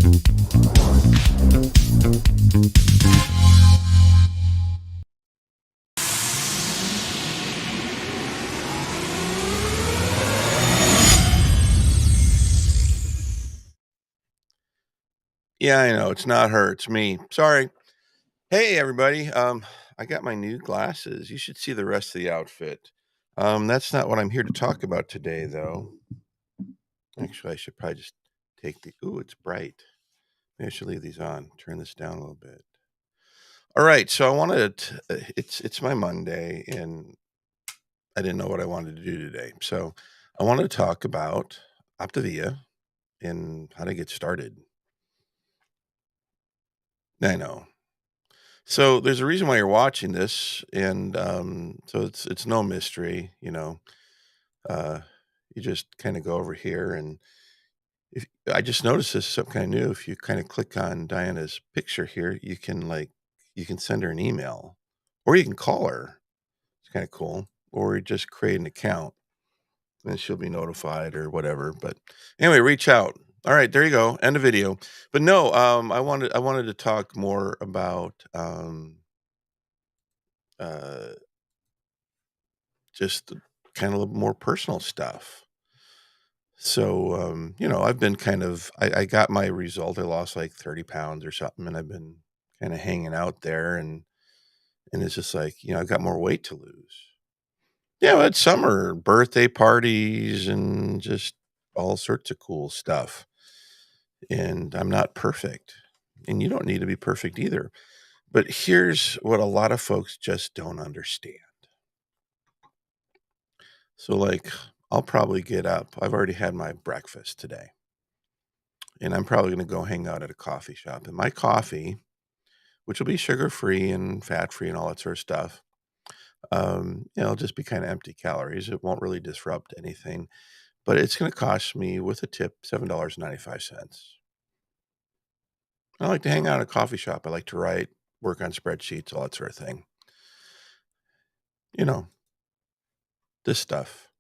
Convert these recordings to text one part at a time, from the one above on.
Yeah, I know. It's not her, it's me. Sorry. Hey, everybody. I got my new glasses. You should see the rest of the outfit. That's not what I'm here to talk about today, though. Actually, I should probably just take the. Ooh, it's bright. Maybe I should leave these on. Turn this down a little bit. All right. So I wanted. It's my Monday, and I didn't know what I wanted to do today. So I wanted to talk about OPTAVIA and how to get started. I know. So there's a reason why you're watching this, and so it's no mystery, you know. Uh, you just kind of go over here, and if I just noticed this is something kind of new. If you kind of click on Diana's picture here, you can send her an email, or you can call her. It's kind of cool, or you just create an account, and she'll be notified or whatever. But anyway, reach out. All right, there you go. End of video. But no, I wanted to talk more about uh just kind of a little more personal stuff. So, I've been I got my result. I lost like 30 pounds or something, and I've been kind of hanging out there and it's just like, I've got more weight to lose. Yeah, it's summer, birthday parties and just all sorts of cool stuff. And I'm not perfect. And you don't need to be perfect either. But here's what a lot of folks just don't understand. So, like, I'll probably get up. I've already had my breakfast today, and I'm probably going to go hang out at a coffee shop. And my coffee, which will be sugar free and fat free and all that sort of stuff, it'll just be kind of empty calories. It won't really disrupt anything, but it's going to cost me with a tip $7.95. I like to hang out at a coffee shop. I like to write, work on spreadsheets, all that sort of thing. You know, this stuff.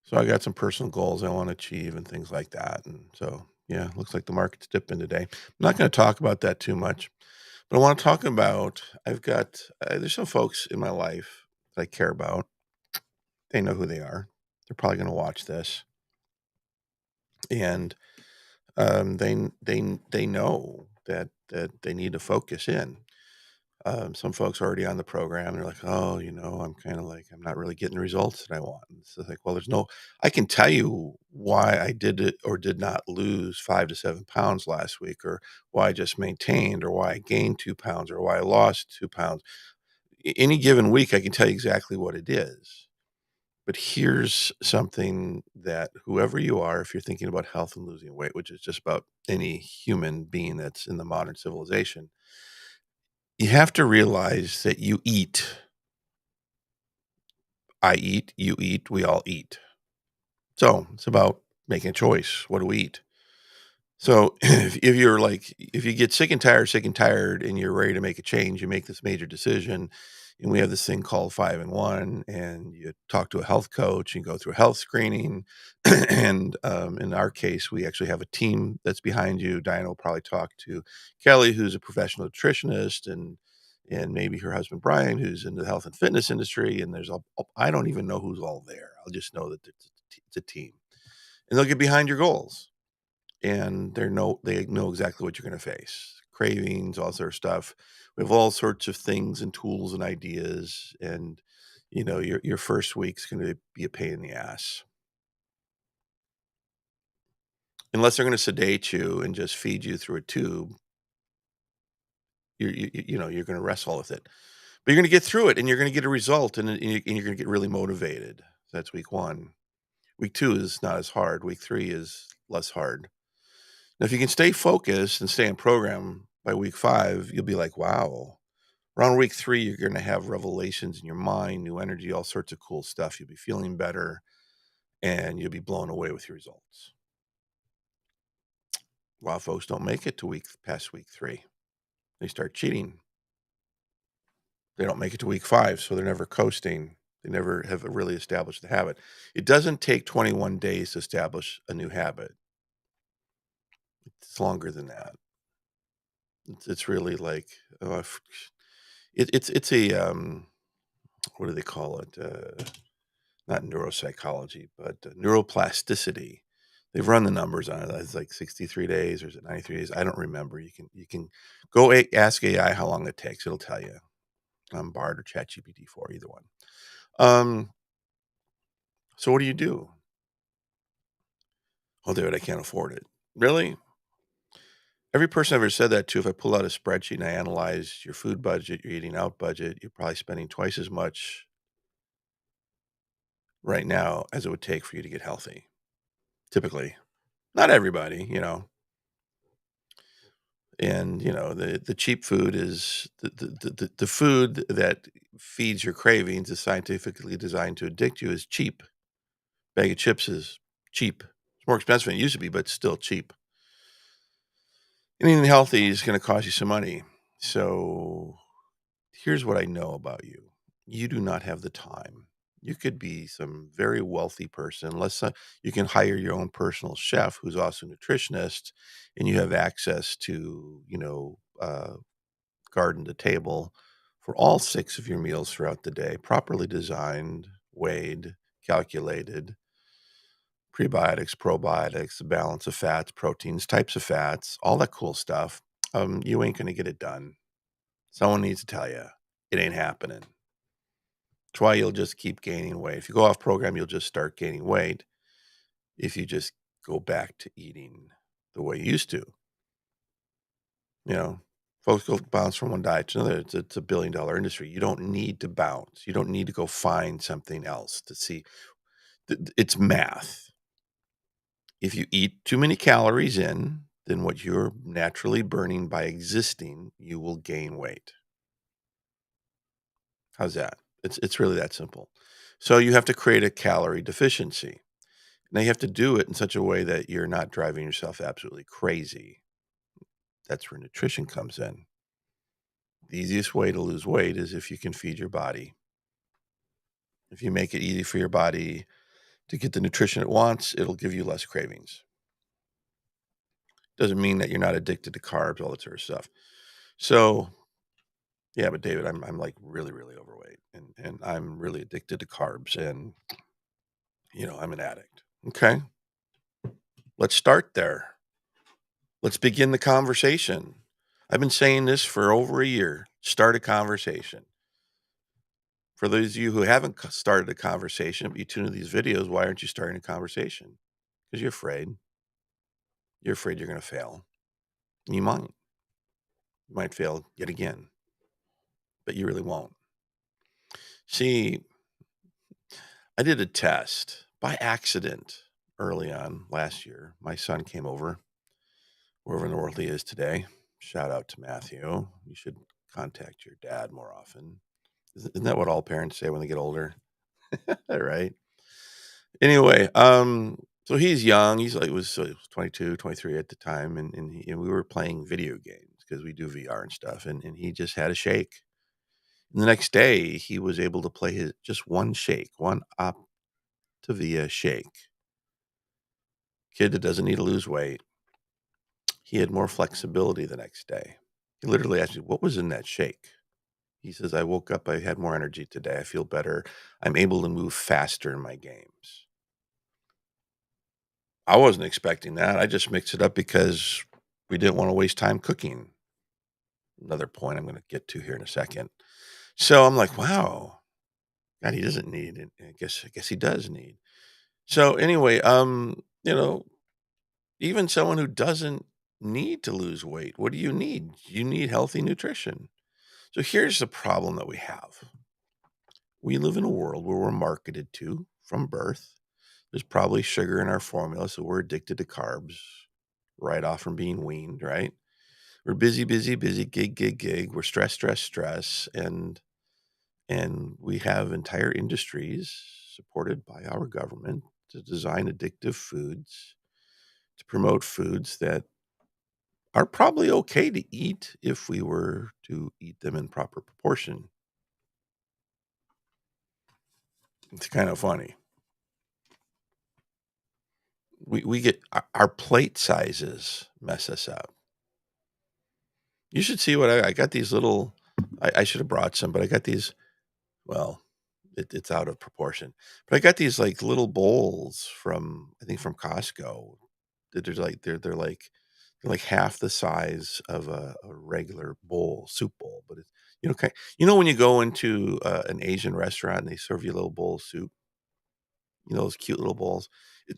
So I got some personal goals I want to achieve and things like that. And so, yeah, looks like the market's dipping today. I'm not going to talk about that too much, but I want to talk about there's some folks in my life that I care about. They know who they are. They're probably going to watch this. And they know that they need to focus in. Some folks are already on the program. They're like, "Oh, I'm kind of like I'm not really getting the results that I want." And it's like, well, there's no. I can tell you why I did it or did not lose 5 to 7 pounds last week, or why I just maintained, or why I gained 2 pounds, or why I lost 2 pounds. Any given week, I can tell you exactly what it is. But here's something that whoever you are, if you're thinking about health and losing weight, which is just about any human being that's in the modern civilization, you have to realize that you eat. I eat, you eat, we all eat. So it's about making a choice. What do we eat? So if you get sick and tired, and you're ready to make a change, you make this major decision. And we have this thing called 5 and 1, and you talk to a health coach and go through a health screening. And in our case, we actually have a team that's behind you. Diana will probably talk to Kelly, who's a professional nutritionist, and maybe her husband Brian, who's in the health and fitness industry. And I don't even know who's all there. I'll just know that it's a team, and they'll get behind your goals, and they know exactly what you're going to face: cravings, all sort of stuff. We have all sorts of things and tools and ideas, and your first week's going to be a pain in the ass, unless they're going to sedate you and just feed you through a tube. You're going to wrestle with it, but you're going to get through it, and you're going to get a result, and you're going to get really motivated. That's week 1. Week 2 is not as hard. Week 3 is less hard. Now, if you can stay focused and stay in program, by week 5, you'll be like, wow. Around week 3, you're going to have revelations in your mind, new energy, all sorts of cool stuff. You'll be feeling better, and you'll be blown away with your results. A lot of folks don't make it to past week 3. They start cheating. They don't make it to week 5, so they're never coasting. They never have really established the habit. It doesn't take 21 days to establish a new habit. It's longer than that. It's really like, it's a, what do they call it? Not neuropsychology, but neuroplasticity. They've run the numbers on it. It's like 63 days or is it 93 days? I don't remember. You can go ask AI how long it takes. It'll tell you. Bard or ChatGPT 4, either one. Um, so what do you do? Oh, dude, I can't afford it. Really? Every person I've ever said that to, if I pull out a spreadsheet and I analyze your food budget, your eating out budget, you're probably spending twice as much right now as it would take for you to get healthy. Typically, not everybody, and the cheap food is the food that feeds your cravings is scientifically designed to addict you is cheap. Bag of chips is cheap. It's more expensive than it used to be, but it's still cheap. Anything healthy is going to cost you some money. So here's what I know about you. You do not have the time. You could be some very wealthy person. You can hire your own personal chef who's also a nutritionist, and you have access to, garden to table for all 6 of your meals throughout the day, properly designed, weighed, calculated, prebiotics, probiotics, the balance of fats, proteins, types of fats, all that cool stuff. You ain't gonna get it done. Someone needs to tell you it ain't happening. That's why you'll just keep gaining weight. If you go off program, you'll just start gaining weight if you just go back to eating the way you used to. You know, folks go bounce from one diet to another. It's a billion-dollar industry. You don't need to bounce. You don't need to go find something else to see. It's math. If you eat too many calories in than what you're naturally burning by existing, you will gain weight. How's that? It's really that simple. So you have to create a calorie deficiency. Now you have to do it in such a way that you're not driving yourself absolutely crazy. That's where nutrition comes in. The easiest way to lose weight is if you can feed your body. If you make it easy for your body to get the nutrition it wants, it'll give you less cravings. Doesn't mean that you're not addicted to carbs, all that sort of stuff. So, yeah, but David, I'm like really, really overweight and I'm really addicted to carbs and I'm an addict. Okay. Let's start there. Let's begin the conversation. I've been saying this for over a year. Start a conversation. For those of you who haven't started a conversation, but you tune into these videos, why aren't you starting a conversation? Because you're afraid. You're afraid you're going to fail. You might. You might fail yet again, but you really won't. See, I did a test by accident early on last year. My son came over, wherever in the world he is today. Shout out to Matthew. You should contact your dad more often. Isn't that what all parents say when they get older? Right? Anyway, so he's young. He was 22, 23 at the time, and we were playing video games because we do VR and stuff, and he just had a shake. And the next day, he was able to play his just one shake, one OPTAVIA shake. Kid that doesn't need to lose weight. He had more flexibility the next day. He literally asked me, "What was in that shake?" He says, "I woke up, I had more energy today. I feel better. I'm able to move faster in my games." I wasn't expecting that. I just mixed it up because we didn't want to waste time cooking. Another point I'm going to get to here in a second. So I'm like, wow, God, he doesn't need it. I guess he does need. So anyway, even someone who doesn't need to lose weight, what do you need? You need healthy nutrition. So here's the problem that we have. We live in a world where we're marketed to from birth. There's probably sugar in our formula, so we're addicted to carbs right off from being weaned, right? We're busy, busy, busy, gig, gig, gig. We're stress, stress, stress, and we have entire industries supported by our government to design addictive foods, to promote foods that are probably okay to eat if we were to eat them in proper proportion. It's kind of funny. We get our plate sizes mess us up. You should see what I got these little I should have brought some, but I got these well, it's out of proportion. But I got these, like, little bowls from I think from Costco. That there's like they're like half the size of a regular bowl, soup bowl, but it's when you go into, an Asian restaurant and they serve you a little bowl of soup, those cute little bowls?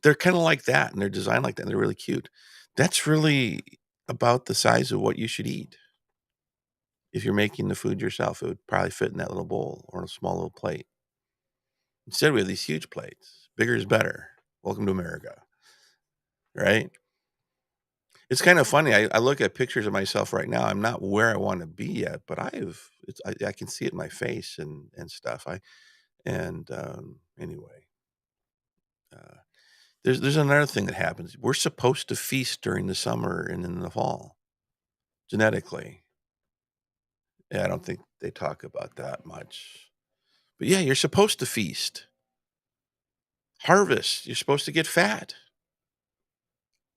They're kinda like that, and they're designed like that, and they're really cute. That's really about the size of what you should eat. If you're making the food yourself, it would probably fit in that little bowl or a small little plate. Instead, we have these huge plates. Bigger is better. Welcome to America, right? It's kind of funny. I look at pictures of myself right now. I'm not where I want to be yet, but I can see it in my face and stuff. Anyway, uh, there's another thing that happens. We're supposed to feast during the summer and in the fall genetically. Yeah, I don't think they talk about that much. But yeah, you're supposed to feast. Harvest. You're supposed to get fat.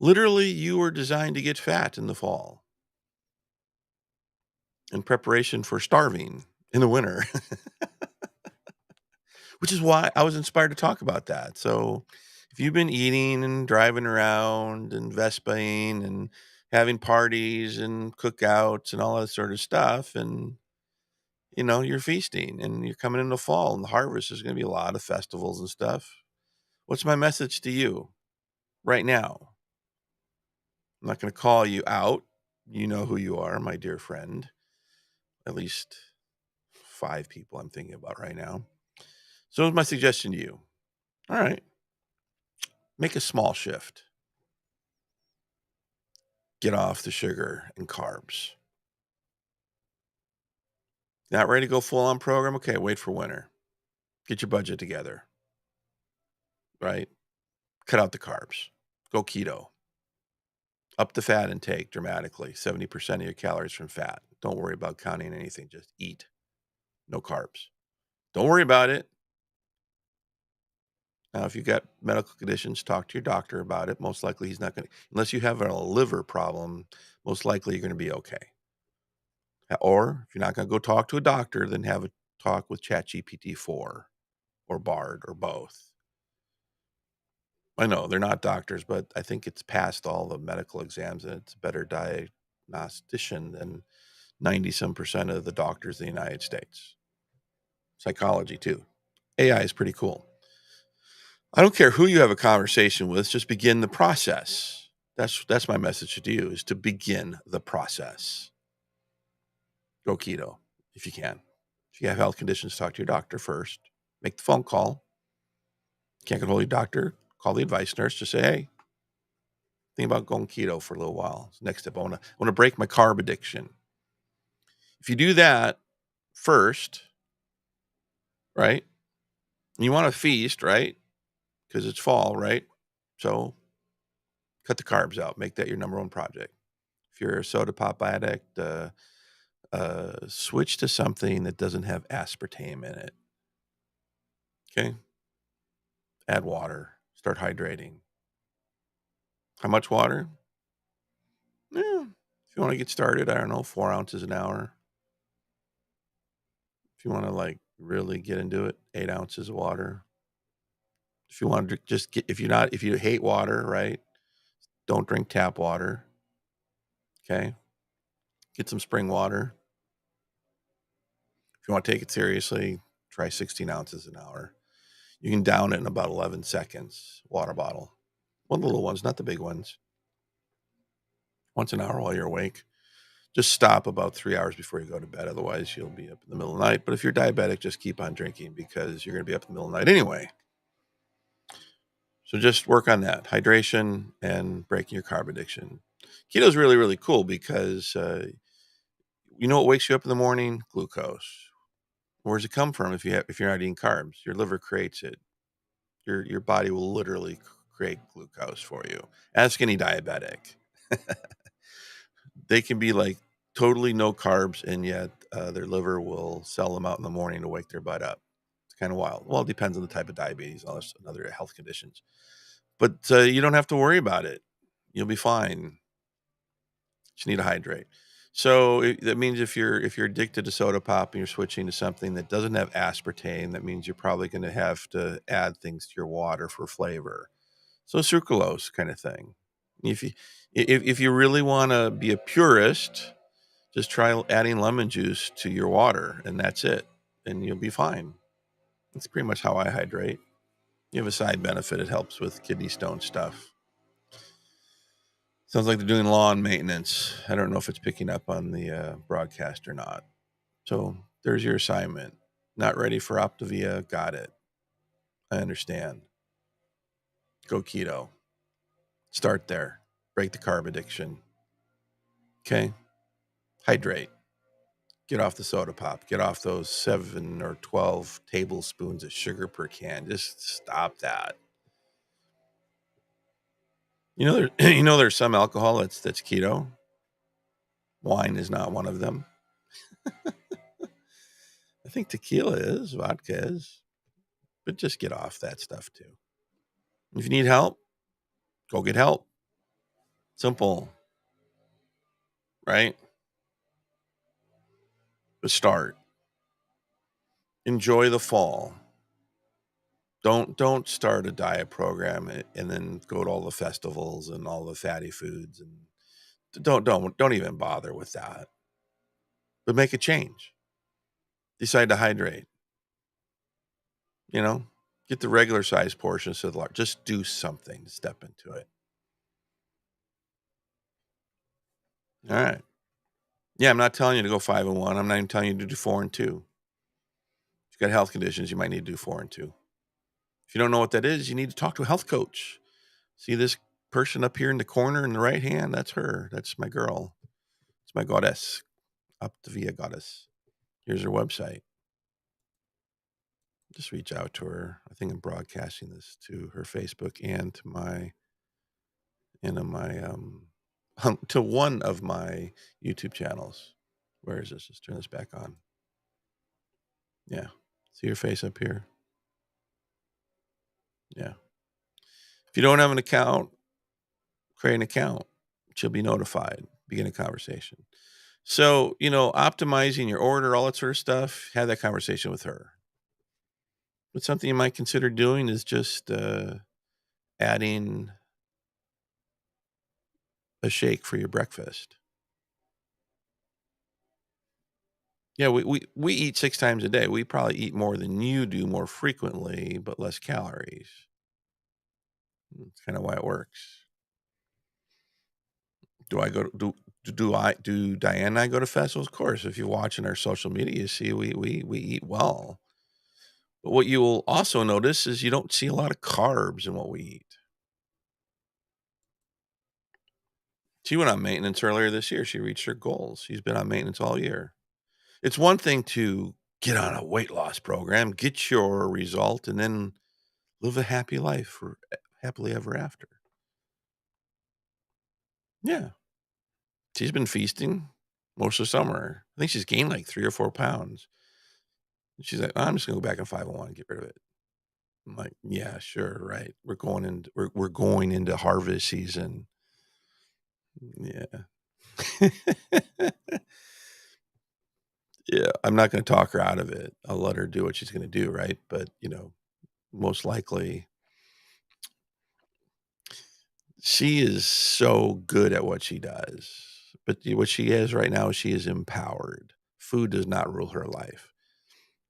Literally, you were designed to get fat in the fall in preparation for starving in the winter, which is why I was inspired to talk about that. So, if you've been eating and driving around and Vespaing and having parties and cookouts and all that sort of stuff, and you're feasting and you're coming into fall and the harvest is going to be a lot of festivals and stuff. What's my message to you right now? I'm not going to call you out. You know who you are, my dear friend. At least 5 people I'm thinking about right now. So here's my suggestion to you. All right, make a small shift. Get off the sugar and carbs. Not ready to go full on program? Okay, wait for winter. Get your budget together, right? Cut out the carbs. Go keto. Up the fat intake dramatically. 70% of your calories from fat. Don't worry about counting anything. Just eat. No carbs. Don't worry about it. Now, if you've got medical conditions, talk to your doctor about it. Most likely he's not going to, unless you have a liver problem, most likely you're going to be okay. Or if you're not going to go talk to a doctor, then have a talk with ChatGPT 4 or Bard or both. I know they're not doctors, but I think it's passed all the medical exams and it's a better diagnostician than 90 some percent of the doctors in the United States. Psychology, too. AI is pretty cool. I don't care who you have a conversation with, just begin the process. That's my message to you is to begin the process. Go keto if you can. If you have health conditions, talk to your doctor first. Make the phone call. Can't get hold of your doctor, call the advice nurse. Just say, hey, think about going keto for a little while. It's next step. I want to break my carb addiction. If you do that first, right? And you want to feast, right? Because it's fall, right? So cut the carbs out. Make that your number one project. If you're a soda pop addict, switch to something that doesn't have aspartame in it. Okay. Add water. Start hydrating. How much water? Yeah. If you want to get started, I don't know, 4 ounces an hour. If you want to like really get into it, 8 ounces of water. If you want to just get, if you hate water, right? Don't drink tap water. Okay. Get some spring water. If you want to take it seriously, try 16 ounces an hour. You can down it in about 11 seconds. Water bottle. One of the little ones, not the big ones. Once an hour while you're awake. Just stop about 3 hours before you go to bed. Otherwise, you'll be up in the middle of the night. But if you're diabetic, just keep on drinking because you're going to be up in the middle of the night anyway. So just work on that hydration and breaking your carb addiction. Keto is really, really cool because you know what wakes you up in the morning? Glucose. Where does it come from if you're not eating carbs? Your liver creates it. Your body will literally create glucose for you. Ask any diabetic. They can be like totally no carbs, and yet their liver will sell them out in the morning to wake their butt up. It's kind of wild. Well, it depends on the type of diabetes, all this and other health conditions. but you don't have to worry about it. You'll be fine. Just need to hydrate. So that means if you're addicted to soda pop and you're switching to something that doesn't have aspartame, that means you're probably going to have to add things to your water for flavor. So sucralose kind of thing. If you if you really want to be a purist, just try adding lemon juice to your water, and that's it, and you'll be fine. That's pretty much how I hydrate. You have a side benefit; it helps with kidney stone stuff. Sounds like they're doing lawn maintenance. I don't know if it's picking up on the broadcast or not. So there's your assignment. Not ready for OPTAVIA? Got it. I understand. Go keto. Start there. Break the carb addiction. Okay? Hydrate. Get off the soda pop. Get off those 7 or 12 tablespoons of sugar per can. Just stop that. There's some alcohol that's keto. Wine is not one of them. I think tequila is, vodka is, but just get off that stuff too. If you need help, go get help. Simple, right? But start. Enjoy the fall. Don't start a diet program and then go to all the festivals and all the fatty foods, and don't even bother with that. But make a change. Decide to hydrate. You know, get the regular size portions to the large. Just do something to step into it. All right. Yeah, I'm not telling you to go 5-1. I'm not even telling you to do 4-2. If you've got health conditions, you might need to do 4-2. If you don't know what that is, you need to talk to a health coach. See this person up here in the corner in the right hand? That's her. That's my girl. It's my goddess. OPTAVIA goddess. Here's her website. Just reach out to her. I think I'm broadcasting this to her Facebook and to my to one of my YouTube channels. Where is this? Let's turn this back on. Yeah. See your face up here? Yeah. If you don't have an account, create an account. She'll be notified. Begin a conversation. So, optimizing your order, all that sort of stuff, have that conversation with her. But something you might consider doing is just adding a shake for your breakfast. Yeah, we eat 6 times a day. We probably eat more than you do more frequently, but less calories. That's kinda why it works. Do I go to do Diane and I go to festivals? Of course, if you watch in our social media, you see we eat well. But what you will also notice is you don't see a lot of carbs in what we eat. She went on maintenance earlier this year. She reached her goals. She's been on maintenance all year. It's one thing to get on a weight loss program, get your result, and then live a happy life for happily ever after. Yeah. She's been feasting most of summer. I think she's gained like 3 or 4 pounds. She's like, "I'm just gonna go back on 501 and get rid of it." I'm like, "Yeah, sure, right. We're going into harvest season." Yeah. Yeah, I'm not gonna talk her out of it. I'll let her do what she's gonna do, right? But, most likely she is so good at what she does. But what she is right now is she is empowered. Food does not rule her life.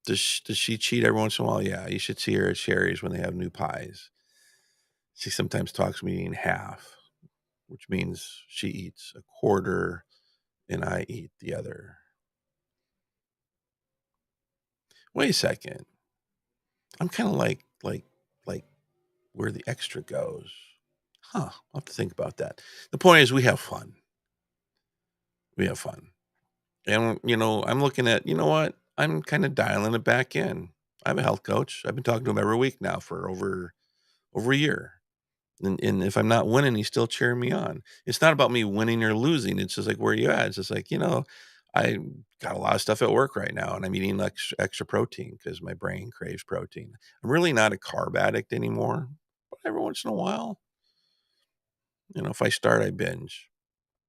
Does she cheat every once in a while? Yeah, you should see her at Sherry's when they have new pies. She sometimes talks me in half, which means she eats a quarter and I eat the other. Wait a second. I'm kind of like where the extra goes. Huh. I'll have to think about that. The point is we have fun. We have fun. And I'm looking at, you know what? I'm kind of dialing it back in. I have a health coach. I've been talking to him every week now for over a year. And if I'm not winning, he's still cheering me on. It's not about me winning or losing. It's just like, where are you at? It's just like, I got a lot of stuff at work right now, and I'm eating extra protein because my brain craves protein. I'm really not a carb addict anymore. every once in a while. If I start, I binge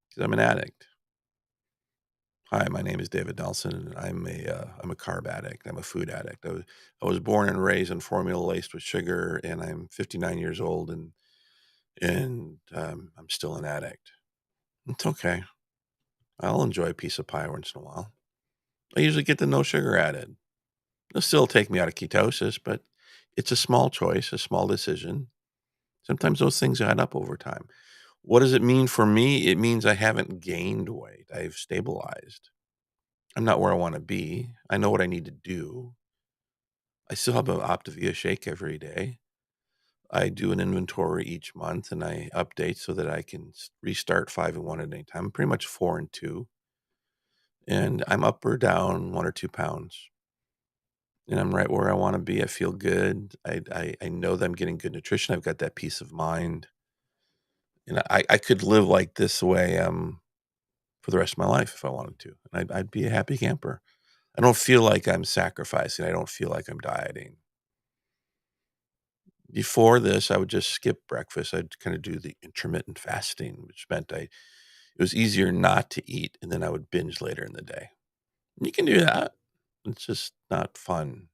because I'm an addict. Hi, my name is David Nelson, and I'm a carb addict. I'm a food addict. I was born and raised on formula laced with sugar, and I'm 59 years old, and I'm still an addict. It's okay. I'll enjoy a piece of pie once in a while. I usually get the no sugar added. It'll still take me out of ketosis, but it's a small choice, a small decision. Sometimes those things add up over time. What does it mean for me? It means I haven't gained weight. I've stabilized. I'm not where I want to be. I know what I need to do. I still have an OPTAVIA shake every day. I do an inventory each month and I update so that I can restart 5 and 1 at any time. I'm pretty much 4 and 2, and I'm up or down 1 or 2 pounds, and I'm right where I want to be. I feel good. I know that I'm getting good nutrition. I've got that peace of mind, and I could live like this way for the rest of my life if I wanted to, and I'd be a happy camper. I don't feel like I'm sacrificing. I don't feel like I'm dieting. Before this, I would just skip breakfast. I'd kind of do the intermittent fasting, which meant it was easier not to eat, and then I would binge later in the day. You can do that. It's just not fun.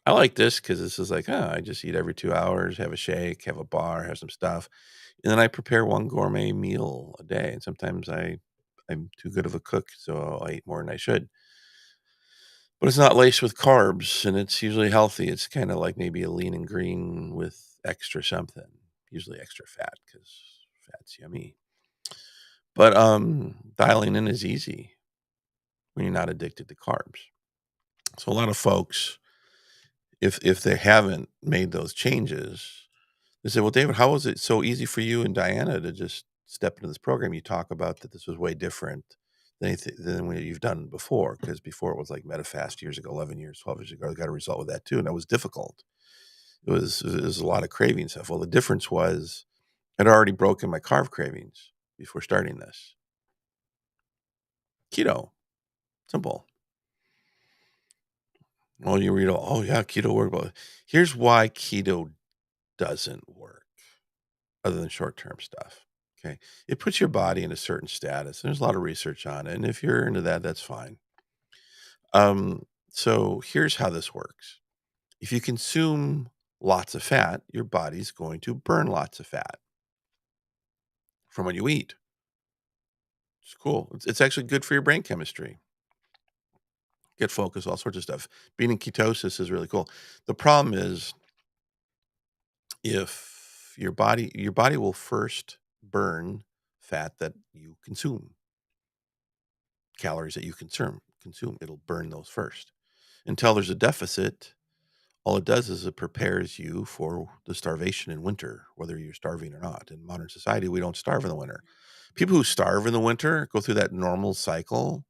I like this because this is like, I just eat every 2 hours, have a shake, have a bar, have some stuff, and then I prepare one gourmet meal a day. And sometimes I'm too good of a cook, so I eat more than I should. But it's not laced with carbs, and it's usually healthy. It's kinda like maybe a lean and green with extra something, usually extra fat because fat's yummy. But, dialing in is easy when you're not addicted to carbs. So a lot of folks, if they haven't made those changes, they say, "Well, David, how was it so easy for you and Diana to just step into this program? You talk about that this was way different than what you've done before, because before it was like Metafast years ago, 11 years, 12 years ago, I got a result with that too, and that was difficult. It was a lot of craving stuff. Well, the difference was I'd already broken my carb cravings before starting this. Keto, simple. Well, you read, oh yeah, keto work. Well, here's why keto doesn't work, other than short-term stuff. Okay. It puts your body in a certain status. There's a lot of research on it. And if you're into that, that's fine. So here's how this works. If you consume lots of fat, your body's going to burn lots of fat from what you eat. It's cool. It's actually good for your brain chemistry. Get focus, all sorts of stuff. Being in ketosis is really cool. The problem is if your body will first burn fat that you consume, calories that you consume. It'll burn those first. Until there's a deficit, all it does is it prepares you for the starvation in winter, whether you're starving or not. In modern society, we don't starve in the winter. People who starve in the winter go through that normal cycle,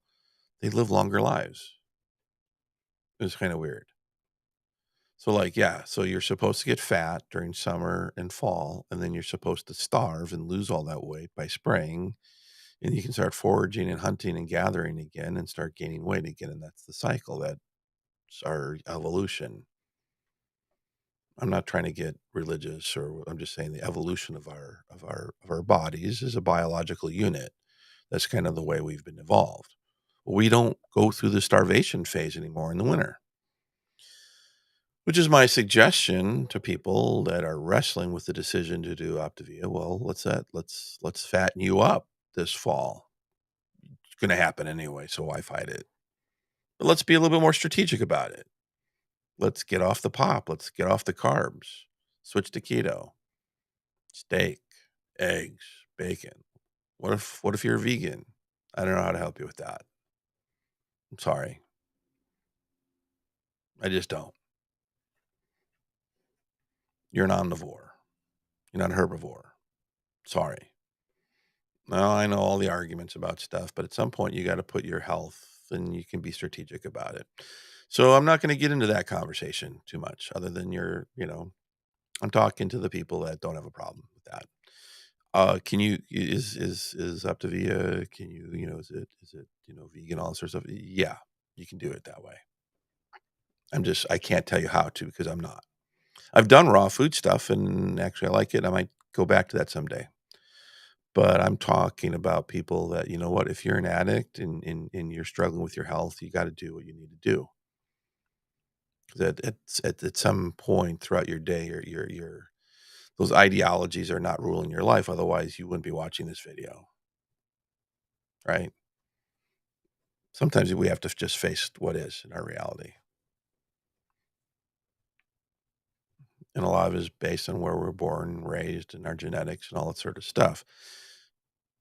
they live longer lives. It's kind of weird. So, like, yeah, so you're supposed to get fat during summer and fall, and then you're supposed to starve and lose all that weight by spring. And you can start foraging and hunting and gathering again and start gaining weight again. And that's the cycle. That's our evolution. I'm not trying to get religious, or I'm just saying the evolution of our bodies is a biological unit. That's kind of the way we've been evolved. We don't go through the starvation phase anymore in the winter, which is my suggestion to people that are wrestling with the decision to do Optavia. Well, let's fatten you up this fall. It's going to happen anyway, so why fight it? But let's be a little bit more strategic about it. Let's get off the pop. Let's get off the carbs. Switch to keto. Steak, eggs, bacon. What if you're a vegan? I don't know how to help you with that. I'm sorry. I just don't. You're an omnivore. You're not a herbivore. Sorry. No, I know all the arguments about stuff, but at some point you got to put your health and you can be strategic about it. So I'm not going to get into that conversation too much, other than I'm talking to the people that don't have a problem with that. Can you is Optavia, can is it vegan, all sorts of yeah, you can do it that way. I can't tell you how to because I'm not. I've done raw food stuff, and actually I like it. I might go back to that someday. But I'm talking about people that, you know what, if you're an addict and you're struggling with your health, you gotta do what you need to do. 'Cause at some point throughout your day, your those ideologies are not ruling your life, otherwise you wouldn't be watching this video, right? Sometimes we have to just face what is in our reality, and a lot of it is based on where we're born and raised and our genetics and all that sort of stuff.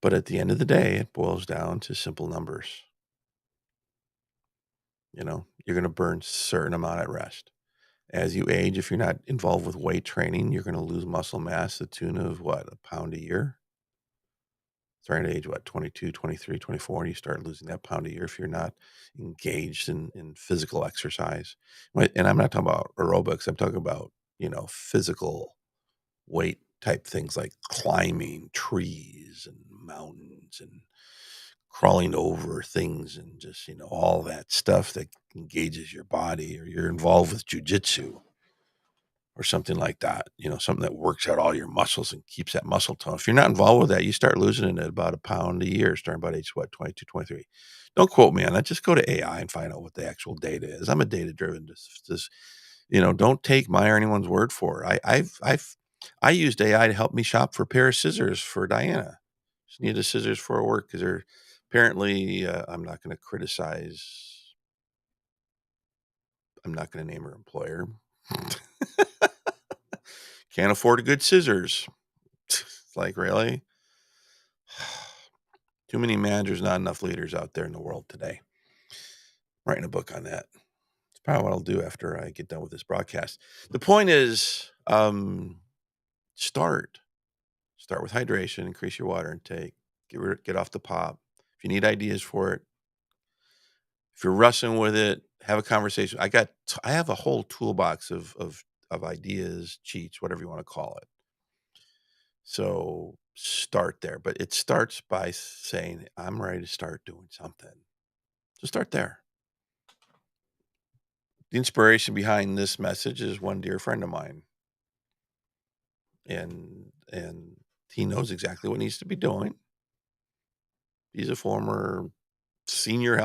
But at the end of the day, it boils down to simple numbers. You're gonna burn certain amount at rest. As you age, if you're not involved with weight training, you're gonna lose muscle mass to the tune of what, a pound a year? Starting at age, what, 22, 23, 24, and you start losing that pound a year if you're not engaged in physical exercise. And I'm not talking about aerobics, I'm talking about, physical weight type things like climbing trees and mountains and crawling over things and just, all that stuff that engages your body, or you're involved with jujitsu or something like that, something that works out all your muscles and keeps that muscle tone. If you're not involved with that, you start losing it at about a pound a year, starting about age, what, 22, 23. Don't quote me on that. Just go to AI and find out what the actual data is. I'm a data driven, just, don't take my or anyone's word for it. I used AI to help me shop for a pair of scissors for Diana. She needed scissors for her work because they're apparently, I'm not going to criticize, I'm not going to name her employer. Can't afford a good scissors. It's like, really? Too many managers, not enough leaders out there in the world today. Writing a book on that. It's probably what I'll do after I get done with this broadcast. The point is, start. Start with hydration, increase your water intake, get off the pop. If you need ideas for it, if you're wrestling with it, have a conversation. I have a whole toolbox of ideas, cheats, whatever you want to call it. So start there, but it starts by saying, I'm ready to start doing something. So start there. The inspiration behind this message is one dear friend of mine, and he knows exactly what needs to be doing. He's a former senior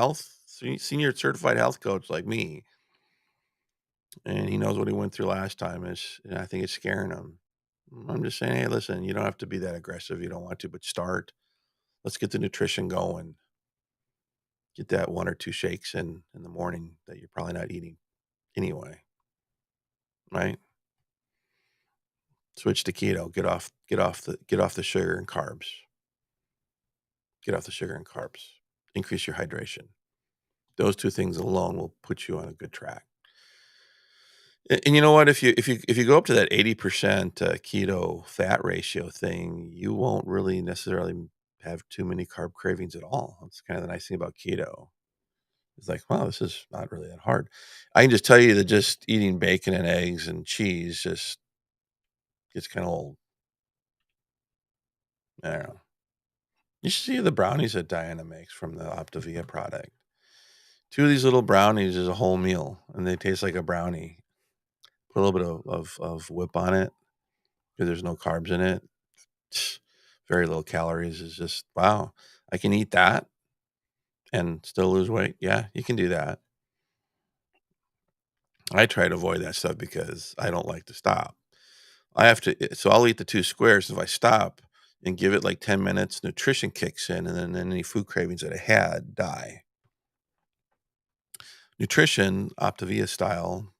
certified health coach like me, and he knows what he went through last time is, and I think it's scaring him. I'm just saying, hey, listen, you don't have to be that aggressive. You don't want to, but start. Let's get the nutrition going. Get that one or two shakes in the morning that you're probably not eating anyway, right? Switch to keto. Get off the sugar and carbs. Get off the sugar and carbs. Increase your hydration. Those two things alone will put you on a good track. And you know what? If you go up to that 80% keto fat ratio thing, you won't really necessarily have too many carb cravings at all. That's kind of the nice thing about keto. It's like, wow, this is not really that hard. I can just tell you that just eating bacon and eggs and cheese just gets kind of old. I don't know. You should see the brownies that Diana makes from the OPTAVIA product. Two of these little brownies is a whole meal, and they taste like a brownie. Put a little bit of whip on it because there's no carbs in it. Very little calories. Is just, wow. I can eat that and still lose weight. Yeah, you can do that. I try to avoid that stuff because I don't like to stop. So I'll eat the two squares. If I stop and give it like 10 minutes, nutrition kicks in, and then any food cravings that I had die. Nutrition, Optavia style,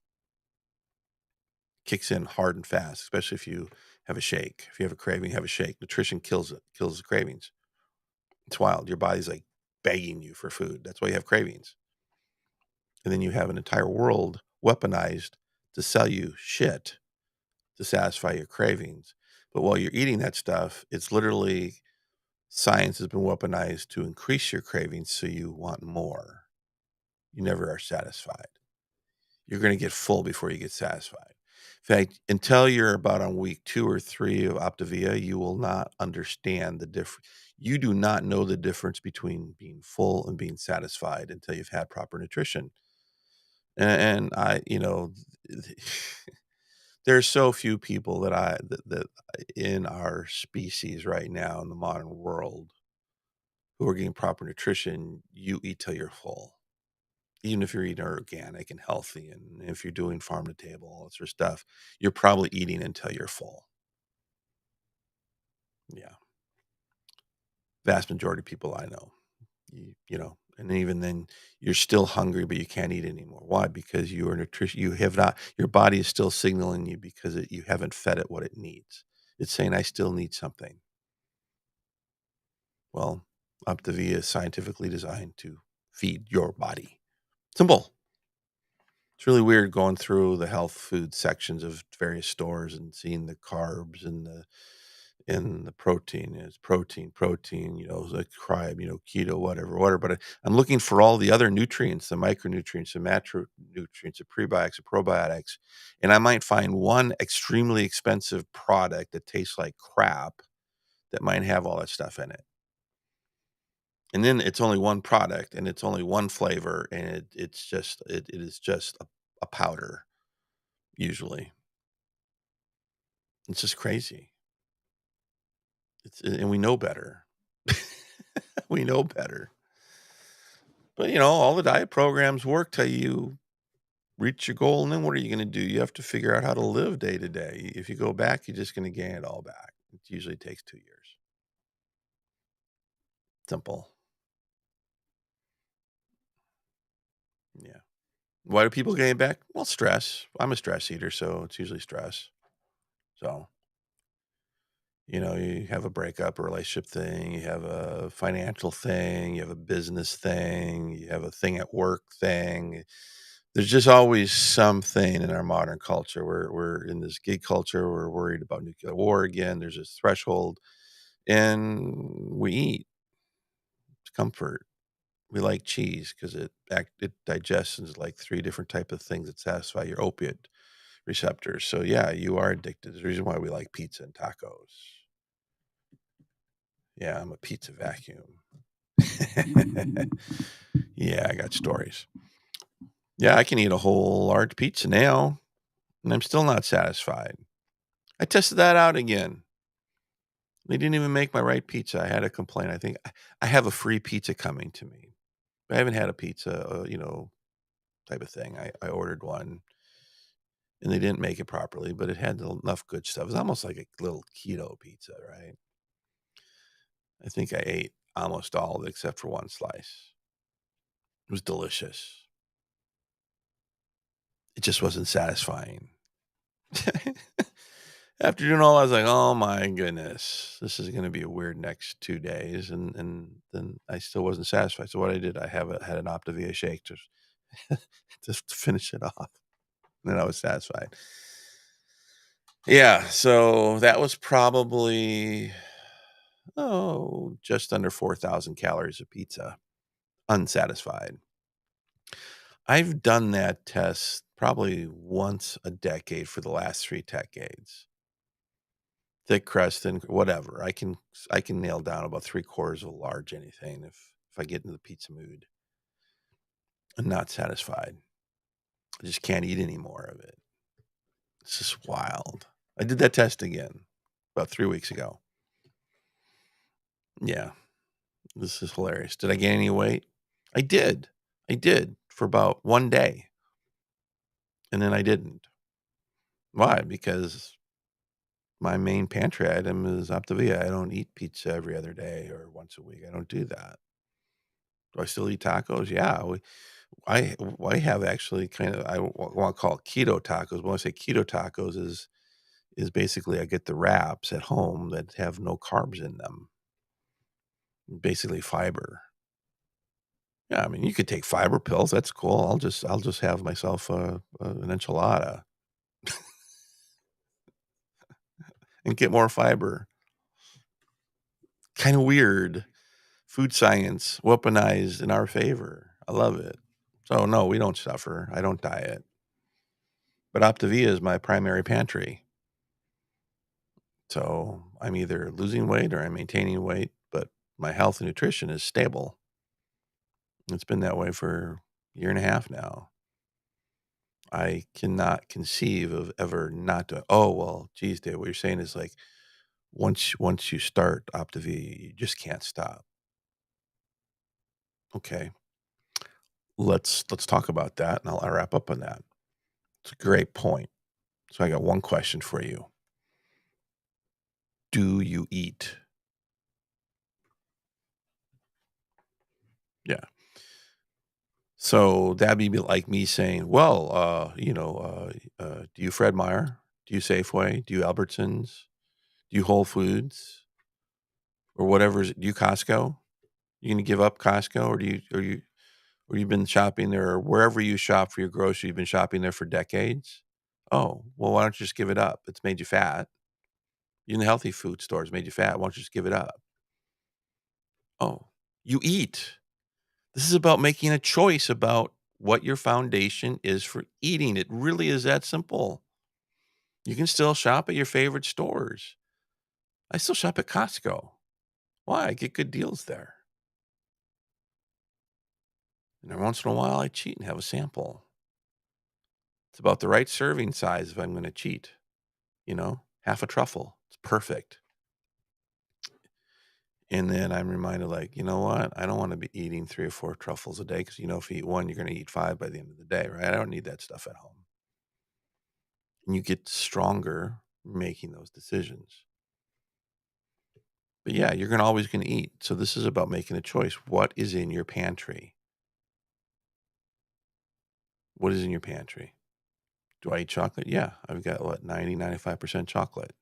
kicks in hard and fast, especially if you have a shake. If you have a craving, have a shake. Nutrition kills it, kills the cravings. It's wild. Your body's like begging you for food. That's why you have cravings. And then you have an entire world weaponized to sell you shit to satisfy your cravings. But while you're eating that stuff, it's literally science has been weaponized to increase your cravings so you want more. You never are satisfied. You're going to get full before you get satisfied. In fact, until you're about on week 2 or 3 of Optavia, you will not understand the difference. You do not know the difference between being full and being satisfied until you've had proper nutrition. And I, There's so few people that in our species right now in the modern world who are getting proper nutrition. You eat till you're full. Even if you're eating organic and healthy, and if you're doing farm to table, all that sort of stuff, you're probably eating until you're full. Yeah. Vast majority of people I know. And even then you're still hungry, but you can't eat anymore. Why? Because you have not your body is still signaling you because you haven't fed it what it needs. It's saying, "I still need something." Well, OPTAVIA is scientifically designed to feed your body. Simple. It's really weird going through the health food sections of various stores and seeing the carbs and the protein. It's protein, protein, like tribe, keto, whatever. But I'm looking for all the other nutrients, the micronutrients, the macronutrients, the prebiotics, the probiotics, and I might find one extremely expensive product that tastes like crap that might have all that stuff in it. And then it's only one product and it's only one flavor, and it is just a powder usually. It's just crazy. And we know better. We know better. But all the diet programs work till you reach your goal, and then what are you going to do? You have to figure out how to live day to day. If you go back, you're just going to gain it all back. It usually takes 2 years. Simple. Yeah. Why do people gain it back? Well, stress. I'm a stress eater, so it's usually stress. So you have a breakup, a relationship thing, you have a financial thing, you have a business thing, you have a thing at work thing. There's just always something in our modern culture. We're in this gig culture. We're worried about nuclear war again. There's this threshold, and we eat. It's comfort. We like cheese because it digests into like three different type of things that satisfy your opiate receptors. So yeah, you are addicted. There's a reason why we like pizza and tacos. Yeah, I'm a pizza vacuum. Yeah, I got stories. Yeah, I can eat a whole large pizza now, and I'm still not satisfied. I tested that out again. They didn't even make my right pizza. I had a complaint. I think I have a free pizza coming to me. I haven't had a pizza, type of thing. I ordered one, and they didn't make it properly, but it had enough good stuff. It was almost like a little keto pizza, right? I think I ate almost all of it except for one slice. It was delicious. It just wasn't satisfying. After doing all, I was like, "Oh my goodness, this is gonna be a weird next 2 days," and then I still wasn't satisfied, so what I did, I had an OPTAVIA shake just just to finish it off, and then I was satisfied. Yeah, so that was probably, just under 4,000 calories of pizza, unsatisfied. I've done that test probably once a decade for the last 3 decades. Thick crust and whatever. I can nail down about 3/4 of a large anything if I get into the pizza mood. I'm not satisfied. I just can't eat any more of it. It's just wild. I did that test again about 3 weeks ago. Yeah, this is hilarious. Did I gain any weight? I did. I did for about 1 day, and then I didn't. Why? Because my main pantry item is Optavia. I don't eat pizza every other day or once a week. I don't do that. Do I still eat tacos? Yeah, I have actually kind of I want to call it keto tacos. When I say keto tacos is basically I get the wraps at home that have no carbs in them, basically fiber. Yeah, I mean you could take fiber pills. That's cool. I'll just have myself an enchilada and get more fiber. Kind of weird. Food science weaponized in our favor. I love it. So no, we don't suffer. I don't diet. But Optavia is my primary pantry. So I'm either losing weight or I'm maintaining weight, but my health and nutrition is stable. It's been that way for a year and a half now. I cannot conceive of ever not doing. Oh, well, geez, Dave, what you're saying is like once you start OPTAVIA, you just can't stop. Okay, let's talk about that, and I'll wrap up on that. It's a great point. So I got one question for you. Do you eat? Yeah. So that'd be like me saying, well, do you Fred Meyer? Do you Safeway? Do you Albertsons? Do you Whole Foods? Or whatever's do you Costco? You gonna give up Costco or do you or you've been shopping there or wherever you shop for your grocery, you've been shopping there for decades? Oh, well, why don't you just give it up? It's made you fat. Even the healthy food stores made you fat. Why don't you just give it up? Oh, you eat. This is about making a choice about what your foundation is for eating. It really is that simple. You can still shop at your favorite stores. I still shop at Costco. Why? I get good deals there. And every once in a while, I cheat and have a sample. It's about the right serving size if I'm going to cheat. Half a truffle. It's perfect. And then I'm reminded, like, you know what? I don't want to be eating 3 or 4 truffles a day because, if you eat one, you're going to eat five by the end of the day, right? I don't need that stuff at home. And you get stronger making those decisions. But yeah, you're always going to eat. So this is about making a choice. What is in your pantry? What is in your pantry? Do I eat chocolate? Yeah, I've got what 90, 95% chocolate.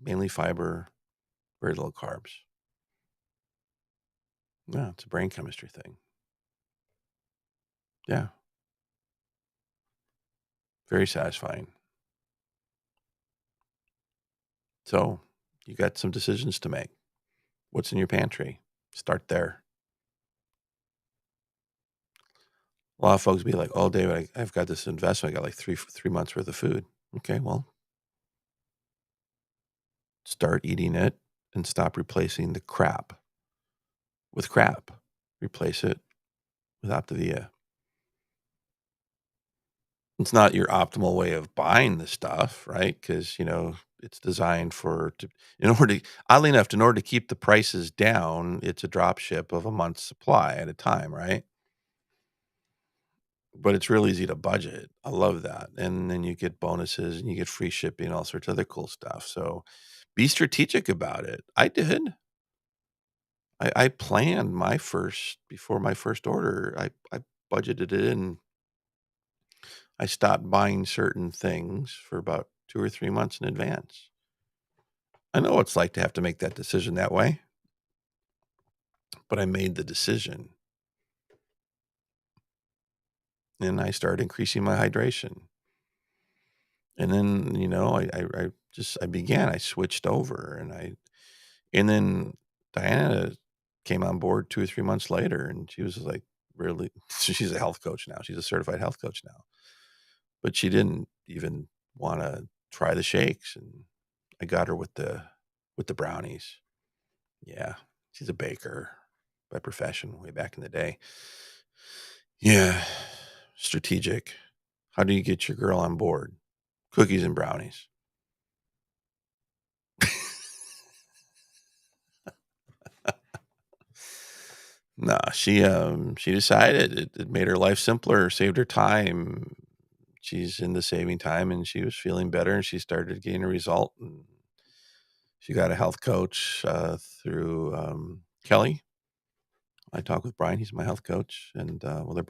Mainly fiber, very little carbs. Yeah, it's a brain chemistry thing. Yeah, very satisfying. So you got some decisions to make. What's in your pantry? Start there. A lot of folks be like, "Oh, David, I've got this investment. I got like three months worth of food." Okay, well, start eating it and stop replacing the crap with crap. Replace it with Optavia. It's not your optimal way of buying the stuff, right? Because it's designed in order to oddly enough, in order to keep the prices down, it's a drop ship of a month's supply at a time, right? But it's real easy to budget. I love that. And then you get bonuses and you get free shipping, all sorts of other cool stuff. So be strategic about it. I did. I planned before my first order. I budgeted it in. I stopped buying certain things for about 2 or 3 months in advance. I know what it's like to have to make that decision that way, but I made the decision and I started increasing my hydration. And then, I switched over and then Diana came on board 2 or 3 months later and she was like, really, she's a health coach now. She's a certified health coach now, but she didn't even want to try the shakes. And I got her with the brownies. Yeah, she's a baker by profession way back in the day. Yeah, strategic. How do you get your girl on board? Cookies and brownies. Nah, she decided it made her life simpler, saved her time. She's into saving time, and she was feeling better, and she started getting a result, and she got a health coach, through, Kelly. I talk with Brian, he's my health coach, and, well, they're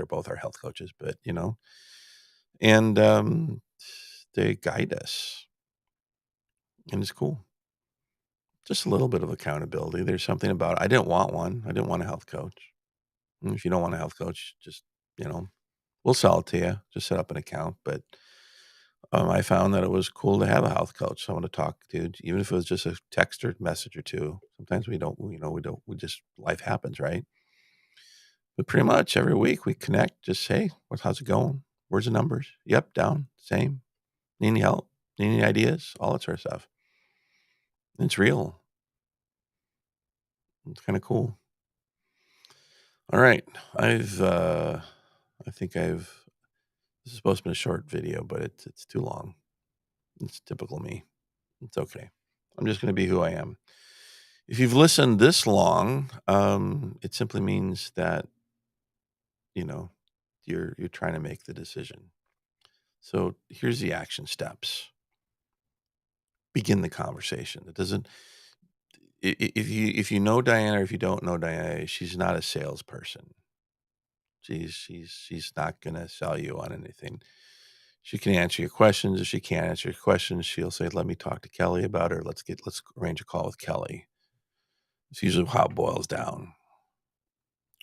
both our health coaches, but, and, they guide us, and it's cool. Just a little bit of accountability. There's something about I didn't want one. I didn't want a health coach. And if you don't want a health coach, just, you know, we'll sell it to you. Just set up an account. But I found that it was cool to have a health coach, someone to talk to, even if it was just a text or message or two. Sometimes we just, life happens, right? But pretty much every week we connect, just say, how's it going? Where's the numbers? Yep, down, same. Need any help? Need any ideas? All that sort of stuff. It's real. It's kind of cool. All right. I think this is supposed to be a short video, but it's too long. It's typical me. It's okay. I'm just going to be who I am. If you've listened this long, it simply means that, you know, you're trying to make the decision. So here's the action steps. Begin the conversation. It doesn't if you know Diana or if you don't know Diana, she's not a salesperson. She's not gonna sell you on anything. She can answer your questions. If she can't answer your questions, she'll say, "Let me talk to Kelly about her. Let's arrange a call with Kelly." It's usually how it boils down.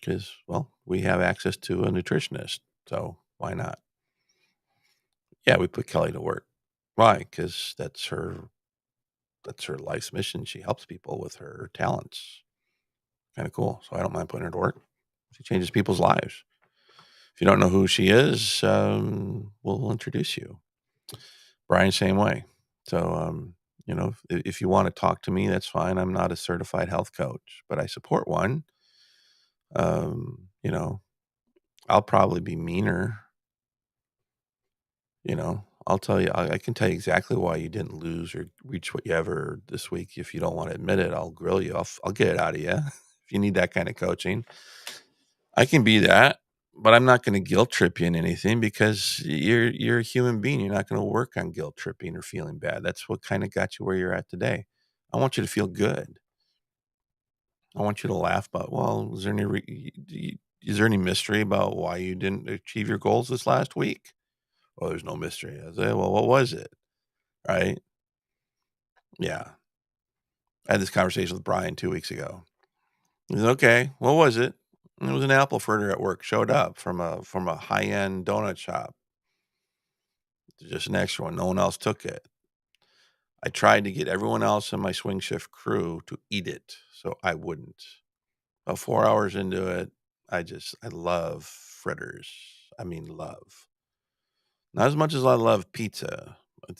Because, well, we have access to a nutritionist, so why not? Yeah, we put Kelly to work. Why? Because that's her life's mission. She helps people with her talents. Kind of cool. So I don't mind putting her to work. She changes people's lives. If you don't know who she is, we'll introduce you. Brian, same way. So, if you want to talk to me, that's fine. I'm not a certified health coach, but I support one. Um, you know, I'll probably be meaner. I'll tell you, I can tell you exactly why you didn't lose or reach what you ever this week. If you don't want to admit it, I'll grill you. I'll get it out of you. If you need that kind of coaching, I can be that, but I'm not going to guilt trip you in anything because you're a human being. You're not going to work on guilt tripping or feeling bad. That's what kind of got you where you're at today. I want you to feel good. I want you to laugh about, well, is there any mystery about why you didn't achieve your goals this last week? Well, there's no mystery. I say, well, what was it? Right? Yeah. I had this conversation with Brian 2 weeks ago. He said, okay, what was it? And it was an apple fritter at work showed up from a high end donut shop. Just an extra one. No one else took it. I tried to get everyone else in my swing shift crew to eat it, so I wouldn't. About 4 hours into it, I love fritters. I mean, love. Not as much as I love pizza,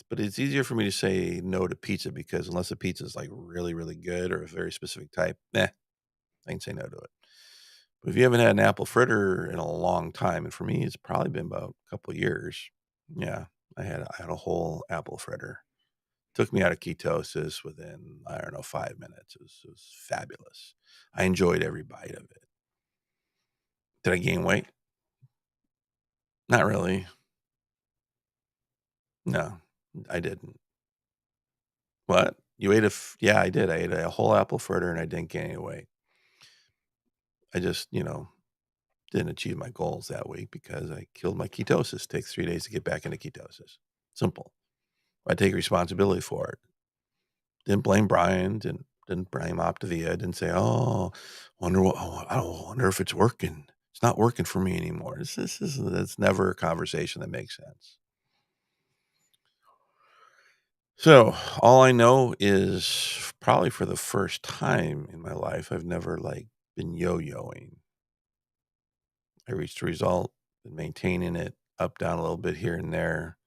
but it's easier for me to say no to pizza because unless the pizza is like really, really good or a very specific type, I can say no to it. But if you haven't had an apple fritter in a long time, and for me, it's probably been about a couple of years. Yeah, I had a whole apple fritter. Took me out of ketosis within, I don't know, 5 minutes. It was fabulous. I enjoyed every bite of it. Did I gain weight? Not really. No, I didn't. What? You ate yeah, I did. I ate a whole apple fritter and I didn't gain any weight. I just, didn't achieve my goals that week because I killed my ketosis. Takes 3 days to get back into ketosis. Simple. I take responsibility for it. Didn't blame Brian, didn't blame OPTAVIA, didn't say, "Oh, I don't wonder if it's working. It's not working for me anymore." That's never a conversation that makes sense. So, all I know is probably for the first time in my life, I've never, like, been yo-yoing. I reached a result, been maintaining it, up, down a little bit here and there,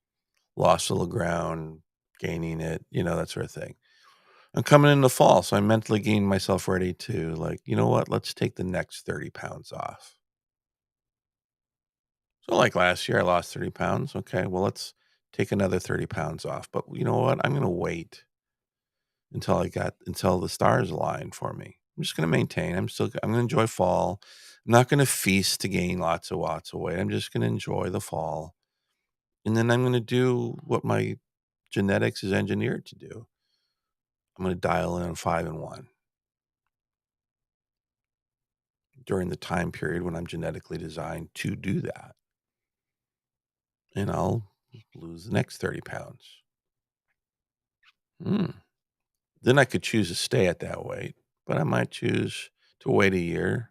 lost a little ground, gaining it, that sort of thing. I'm coming in the fall, so I'm mentally getting myself ready to like, you know what? Let's take the next 30 pounds off. So like last year, I lost 30 pounds. Okay, well, let's take another 30 pounds off. But you know what? I'm going to wait until the stars align for me. I'm just going to maintain. I'm going to enjoy fall. I'm not going to feast to gain lots of watts of weight. I'm just going to enjoy the fall. And then I'm going to do what my genetics is engineered to do. I'm going to dial in on 5 and 1. During the time period when I'm genetically designed to do that. And I'll lose the next 30 pounds. Mm. Then I could choose to stay at that weight, but I might choose to wait a year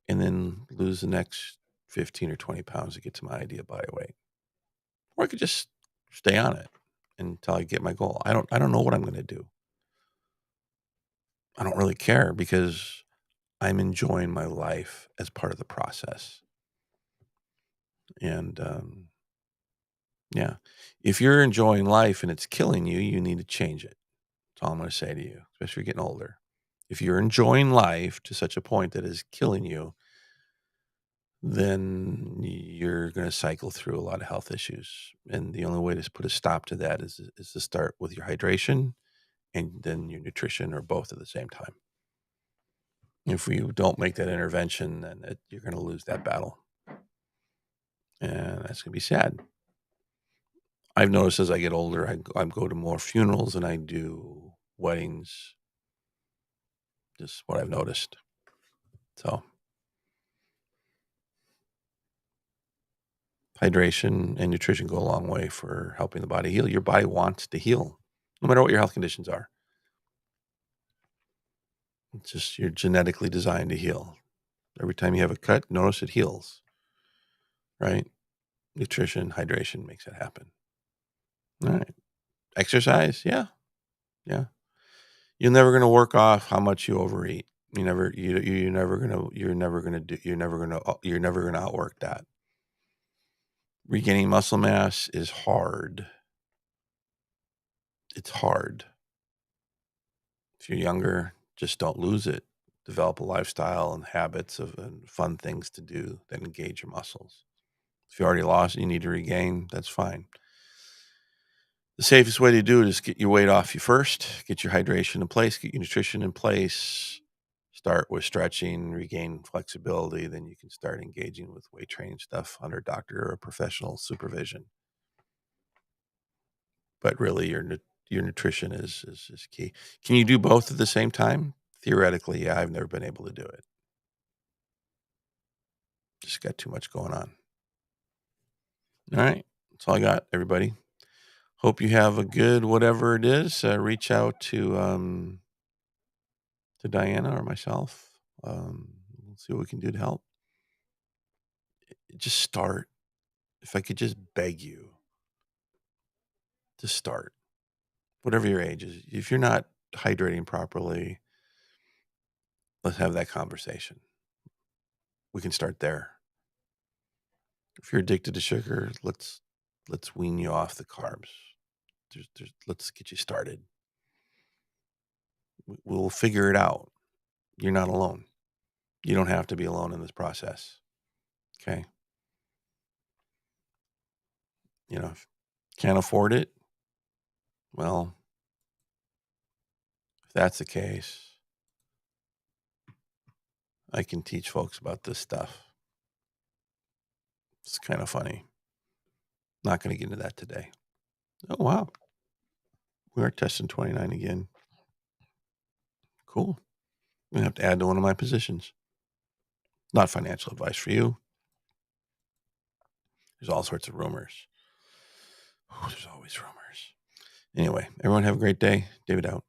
and then lose the next 15 or 20 pounds to get to my ideal body weight. Or I could just stay on it until I get my goal. I don't know what I'm going to do. I don't really care because I'm enjoying my life as part of the process. And yeah. If you're enjoying life and it's killing you, you need to change it. That's all I'm going to say to you, especially if you're getting older. If you're enjoying life to such a point that is killing you, then you're going to cycle through a lot of health issues. And the only way to put a stop to that is to start with your hydration and then your nutrition, or both at the same time. If you don't make that intervention, then you're going to lose that battle. And that's going to be sad. I've noticed as I get older, I go to more funerals than I do weddings. Just what I've noticed. So hydration and nutrition go a long way for helping the body heal. Your body wants to heal, no matter what your health conditions are. It's just you're genetically designed to heal. Every time you have a cut, notice it heals, right? Nutrition, hydration makes it happen. All right. Exercise, yeah. You're never going to work off how much you overeat. You're never going to outwork that. Regaining muscle mass is hard. It's hard. If you're younger, just don't lose it. Develop a lifestyle and habits and fun things to do that engage your muscles. If you already lost and you need to regain, that's fine. The safest way to do it is get your weight off you first, get your hydration in place, get your nutrition in place, start with stretching, regain flexibility, then you can start engaging with weight training stuff under a doctor or a professional supervision. But really, your nutrition is key. Can you do both at the same time? Theoretically, yeah. I've never been able to do it. Just got too much going on. All right. That's all I got, everybody. Hope you have a good whatever it is. Reach out to Diana or myself. We'll see what we can do to help. Just start. If I could just beg you to start, whatever your age is. If you're not hydrating properly, let's have that conversation. We can start there. If you're addicted to sugar, let's wean you off the carbs. Let's get you started. We'll figure it out. You're not alone. You don't have to be alone in this process. Okay. If you can't afford it, well, if that's the case, I can teach folks about this stuff. It's kind of funny. Not going to get into that today. Oh, wow. We are testing 29 again. Cool. I'm going to have to add to one of my positions. Not financial advice for you. There's all sorts of rumors. There's always rumors. Anyway, everyone have a great day. David out.